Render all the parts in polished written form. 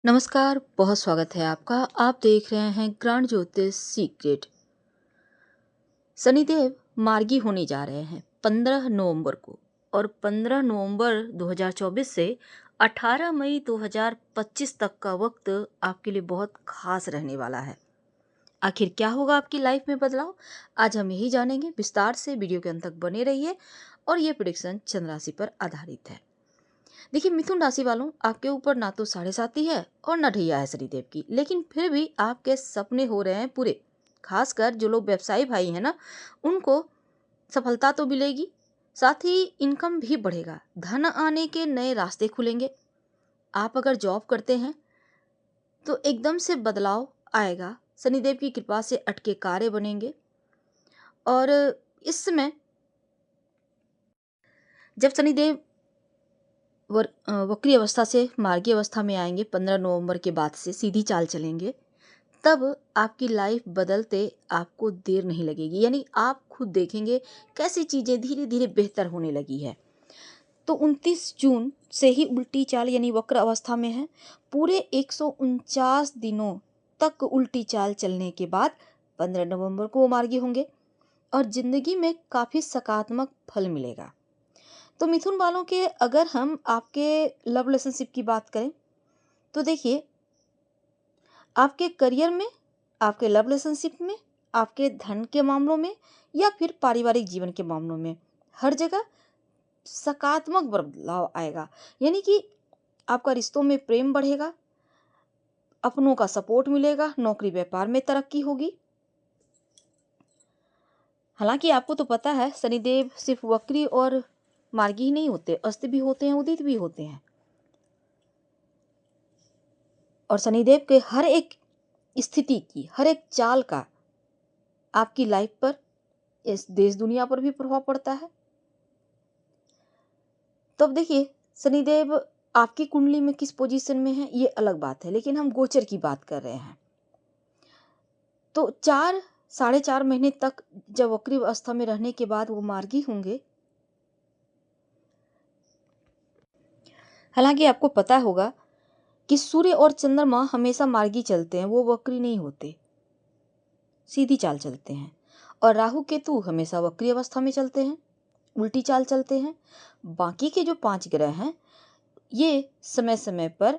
नमस्कार, बहुत स्वागत है आपका। आप देख रहे हैं ग्रांड ज्योतिष सीक्रेट। शनिदेव मार्गी होने जा रहे हैं 15 नवंबर को, और 15 नवंबर 2024 से 18 मई 2025 तक का वक्त आपके लिए बहुत खास रहने वाला है। आखिर क्या होगा आपकी लाइफ में बदलाव, आज हम यही जानेंगे। विस्तार से वीडियो के अंत तक बने रहिए। और ये प्रेडिक्शन चंद्र राशि पर आधारित है। देखिए मिथुन राशि वालों, आपके ऊपर ना तो साढ़े साती है और ना ढैया है शनिदेव की, लेकिन फिर भी आपके सपने हो रहे हैं पूरे। खासकर जो लोग व्यवसायी भाई हैं ना, उनको सफलता तो मिलेगी, साथ ही इनकम भी बढ़ेगा, धन आने के नए रास्ते खुलेंगे। आप अगर जॉब करते हैं तो एकदम से बदलाव आएगा, शनिदेव की कृपा से अटके कार्य बनेंगे। और इस समय जब शनिदेव वक्री अवस्था से मार्गी अवस्था में आएंगे, 15 नवंबर के बाद से सीधी चाल चलेंगे, तब आपकी लाइफ बदलते आपको देर नहीं लगेगी। यानी आप खुद देखेंगे कैसी चीज़ें धीरे धीरे बेहतर होने लगी है। तो 29 जून से ही उल्टी चाल यानी वक्र अवस्था में है। पूरे 149 दिनों तक उल्टी चाल चलने के बाद 15 नवंबर को वो मार्गी होंगे और जिंदगी में काफ़ी सकारात्मक फल मिलेगा। तो मिथुन वालों के, अगर हम आपके लव रिलेशनशिप की बात करें तो देखिए, आपके करियर में, आपके लव रिलेशनशिप में, आपके धन के मामलों में या फिर पारिवारिक जीवन के मामलों में, हर जगह सकारात्मक बदलाव आएगा। यानी कि आपका रिश्तों में प्रेम बढ़ेगा, अपनों का सपोर्ट मिलेगा, नौकरी व्यापार में तरक्की होगी। हालांकि आपको तो पता है शनिदेव सिर्फ वक्री और मार्गी ही नहीं होते, अस्त भी होते हैं, उदित भी होते हैं। और शनिदेव के हर एक स्थिति की, हर एक चाल का आपकी लाइफ पर, इस देश दुनिया पर भी प्रभाव पड़ता है। तो अब देखिए, शनिदेव आपकी कुंडली में किस पोजीशन में है ये अलग बात है, लेकिन हम गोचर की बात कर रहे हैं। तो 4-4.5 महीने तक जब वक्री अवस्था में रहने के बाद वो मार्गी होंगे। हालांकि आपको पता होगा कि सूर्य और चंद्रमा हमेशा मार्गी चलते हैं, वो वक्री नहीं होते, सीधी चाल चलते हैं। और राहु केतु हमेशा वक्री अवस्था में चलते हैं, उल्टी चाल चलते हैं। बाकी के जो 5 ग्रह हैं ये समय समय पर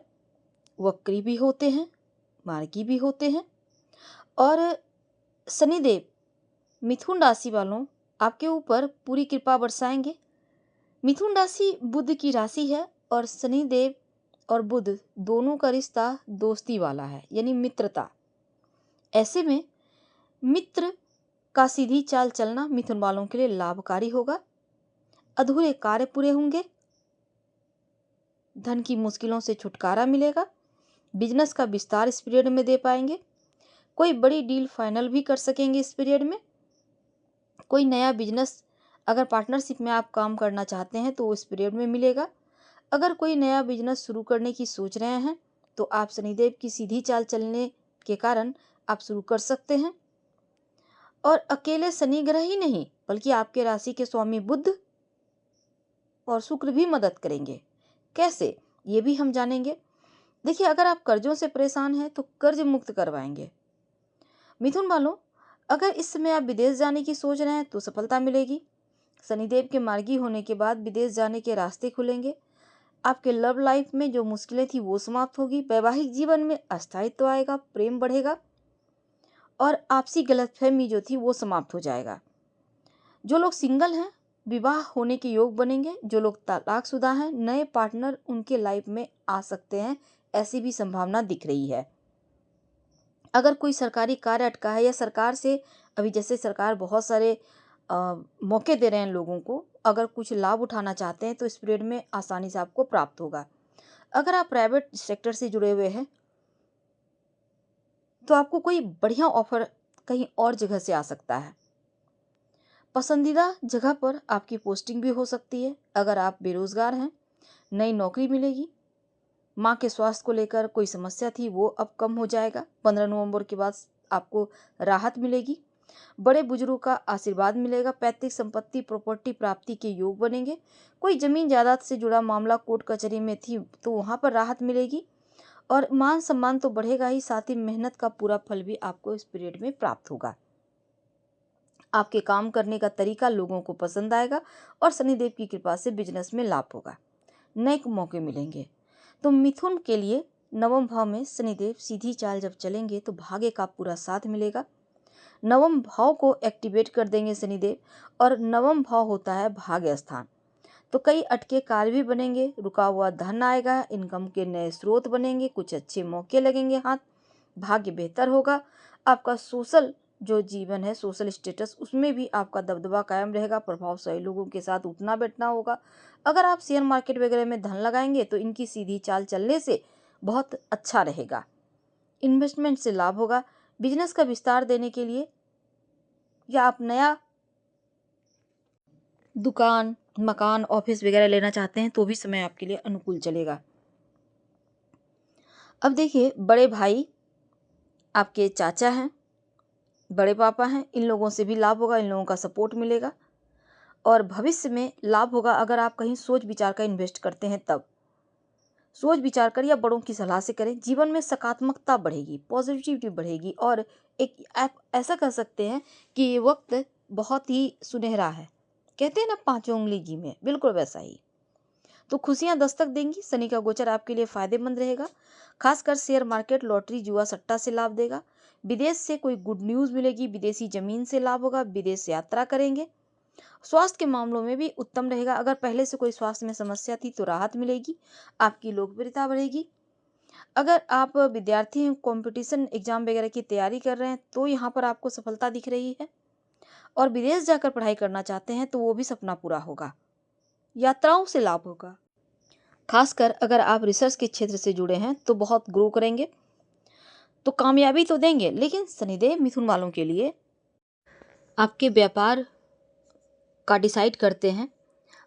वक्री भी होते हैं, मार्गी भी होते हैं। और शनिदेव मिथुन राशि वालों आपके ऊपर पूरी कृपा बरसाएंगे। मिथुन राशि बुध की राशि है और शनिदेव और बुध दोनों का रिश्ता दोस्ती वाला है, यानी मित्रता। ऐसे में मित्र का सीधी चाल चलना मिथुन वालों के लिए लाभकारी होगा। अधूरे कार्य पूरे होंगे, धन की मुश्किलों से छुटकारा मिलेगा, बिजनेस का विस्तार इस पीरियड में दे पाएंगे, कोई बड़ी डील फाइनल भी कर सकेंगे इस पीरियड में। कोई नया बिजनेस, अगर पार्टनरशिप में आप काम करना चाहते हैं तो इस पीरियड में मिलेगा। अगर कोई नया बिजनेस शुरू करने की सोच रहे हैं तो आप शनिदेव की सीधी चाल चलने के कारण आप शुरू कर सकते हैं। और अकेले शनि ग्रह ही नहीं, बल्कि आपके राशि के स्वामी बुध और शुक्र भी मदद करेंगे। कैसे, ये भी हम जानेंगे। देखिए, अगर आप कर्जों से परेशान हैं तो कर्ज मुक्त करवाएंगे। मिथुन वालों, अगर इस समय आप विदेश जाने की सोच रहे हैं तो सफलता मिलेगी। शनिदेव के मार्गी होने के बाद विदेश जाने के रास्ते खुलेंगे। आपके लव लाइफ में जो मुश्किलें थी वो समाप्त होगी, वैवाहिक जीवन में अस्थायित्व आएगा, प्रेम बढ़ेगा और आपसी गलतफहमी जो थी वो समाप्त हो जाएगा। जो लोग सिंगल हैं, विवाह होने के योग बनेंगे। जो लोग तलाकशुदा हैं, नए पार्टनर उनके लाइफ में आ सकते हैं, ऐसी भी संभावना दिख रही है। अगर कोई सरकारी कार्य अटका है या सरकार से, अभी जैसे सरकार बहुत सारे मौके दे रहे हैं लोगों को, अगर कुछ लाभ उठाना चाहते हैं तो इस पीरियड में आसानी से आपको प्राप्त होगा। अगर आप प्राइवेट सेक्टर से जुड़े हुए हैं तो आपको कोई बढ़िया ऑफर कहीं और जगह से आ सकता है। पसंदीदा जगह पर आपकी पोस्टिंग भी हो सकती है। अगर आप बेरोजगार हैं, नई नौकरी मिलेगी। माँ के स्वास्थ्य को लेकर कोई समस्या थी वो अब कम हो जाएगा। 15 नवंबर के बाद आपको राहत मिलेगी। बड़े बुजुर्गों का आशीर्वाद मिलेगा। पैतृक संपत्ति, प्रॉपर्टी प्राप्ति के योग बनेंगे। कोई जमीन जायदाद से जुड़ा मामला कोर्ट कचहरी में थी तो वहाँ पर राहत मिलेगी। और मान सम्मान तो बढ़ेगा ही, साथ ही मेहनत का पूरा फल भी आपको इस पीरियड में प्राप्त होगा। आपके काम करने का तरीका लोगों को पसंद आएगा और शनिदेव की कृपा से बिजनेस में लाभ होगा, नए मौके मिलेंगे। तो मिथुन के लिए नवम भाव में शनिदेव सीधी चाल जब चलेंगे तो भाग्य का पूरा साथ मिलेगा। नवम भाव को एक्टिवेट कर देंगे शनिदेव, और नवम भाव होता है भाग्य स्थान। तो कई अटके कार्य भी बनेंगे, रुका हुआ धन आएगा, इनकम के नए स्रोत बनेंगे, कुछ अच्छे मौके लगेंगे हाथ, भाग्य बेहतर होगा। आपका सोशल जो जीवन है, सोशल स्टेटस, उसमें भी आपका दबदबा कायम रहेगा, प्रभावशाली लोगों के साथ उठना बैठना होगा। अगर आप शेयर मार्केट वगैरह में धन लगाएंगे तो इनकी सीधी चाल चलने से बहुत अच्छा रहेगा, इन्वेस्टमेंट से लाभ होगा। बिजनेस का विस्तार देने के लिए या आप नया दुकान, मकान, ऑफिस वगैरह लेना चाहते हैं तो भी समय आपके लिए अनुकूल चलेगा। अब देखिए, बड़े भाई आपके चाचा हैं, बड़े पापा हैं, इन लोगों से भी लाभ होगा, इन लोगों का सपोर्ट मिलेगा और भविष्य में लाभ होगा। अगर आप कहीं सोच विचार कर इन्वेस्ट करते हैं तब सोच विचार कर या बड़ों की सलाह से करें। जीवन में सकारात्मकता बढ़ेगी, पॉजिटिविटी बढ़ेगी और एक आप ऐसा कह सकते हैं कि ये वक्त बहुत ही सुनहरा है, कहते हैं ना पांचों उंगली घी में, बिल्कुल वैसा ही। तो खुशियां दस्तक देंगी। शनि का गोचर आपके लिए फायदेमंद रहेगा, खासकर शेयर मार्केट, लॉटरी, जुआ, सट्टा से लाभ देगा। विदेश से कोई गुड न्यूज़ मिलेगी, विदेशी जमीन से लाभ होगा, विदेश यात्रा करेंगे। स्वास्थ्य के मामलों में भी उत्तम रहेगा। अगर पहले से कोई स्वास्थ्य में समस्या थी तो राहत मिलेगी, आपकी लोकप्रियता बढ़ेगी। अगर आप विद्यार्थी हैं, कंपटीशन एग्जाम वगैरह की तैयारी कर रहे हैं तो यहाँ पर आपको सफलता दिख रही है, और विदेश जाकर पढ़ाई करना चाहते हैं तो वो भी सपना पूरा होगा। यात्राओं से लाभ होगा, खासकर अगर आप रिसर्च के क्षेत्र से जुड़े हैं तो बहुत ग्रो करेंगे, तो कामयाबी तो देंगे। लेकिन शनिदेव मिथुन वालों के लिए आपके व्यापार का डिसाइड करते हैं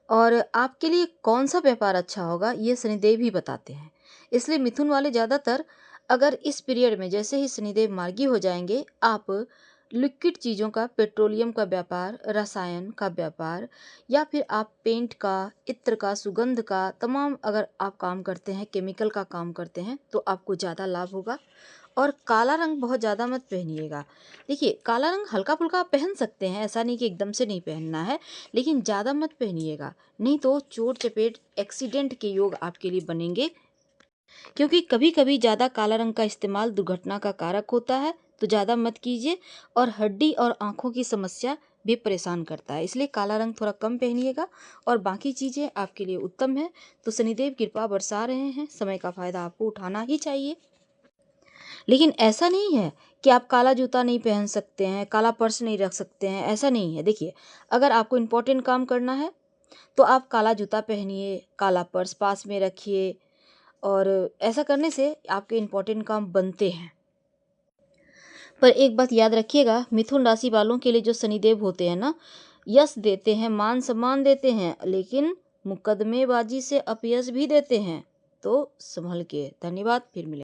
और आपके लिए कौन सा व्यापार अच्छा होगा ये शनिदेव ही बताते हैं। इसलिए मिथुन वाले ज़्यादातर अगर इस पीरियड में जैसे ही शनिदेव मार्गी हो जाएंगे, आप लिक्विड चीज़ों का, पेट्रोलियम का व्यापार, रसायन का व्यापार, या फिर आप पेंट का, इत्र का, सुगंध का, तमाम अगर आप काम करते हैं, केमिकल का काम करते हैं तो आपको ज़्यादा लाभ होगा। और काला रंग बहुत ज़्यादा मत पहनिएगा। देखिए, काला रंग हल्का फुल्का आप पहन सकते हैं, ऐसा नहीं कि एकदम से नहीं पहनना है, लेकिन ज़्यादा मत पहनिएगा, नहीं तो चोट चपेट, एक्सीडेंट के योग आपके लिए बनेंगे। क्योंकि कभी कभी ज़्यादा काला रंग का इस्तेमाल दुर्घटना का कारक होता है, तो ज़्यादा मत कीजिए। और हड्डी और आँखों की समस्या भी परेशान करता है, इसलिए काला रंग थोड़ा कम पहनिएगा और बाकी चीज़ें आपके लिए उत्तम है। तो शनिदेव कृपा बरसा रहे हैं, समय का फ़ायदा आपको उठाना ही चाहिए। लेकिन ऐसा नहीं है कि आप काला जूता नहीं पहन सकते हैं, काला पर्स नहीं रख सकते हैं, ऐसा नहीं है। देखिए, अगर आपको इम्पोर्टेंट काम करना है तो आप काला जूता पहनिए, काला पर्स पास में रखिए, और ऐसा करने से आपके इम्पोर्टेंट काम बनते हैं। पर एक बात याद रखिएगा, मिथुन राशि वालों के लिए जो शनिदेव होते हैं ना, यश देते हैं, मान सम्मान देते हैं, लेकिन मुकदमेबाजी से अपयश भी देते हैं, तो संभल के। धन्यवाद, फिर मिलेंगे।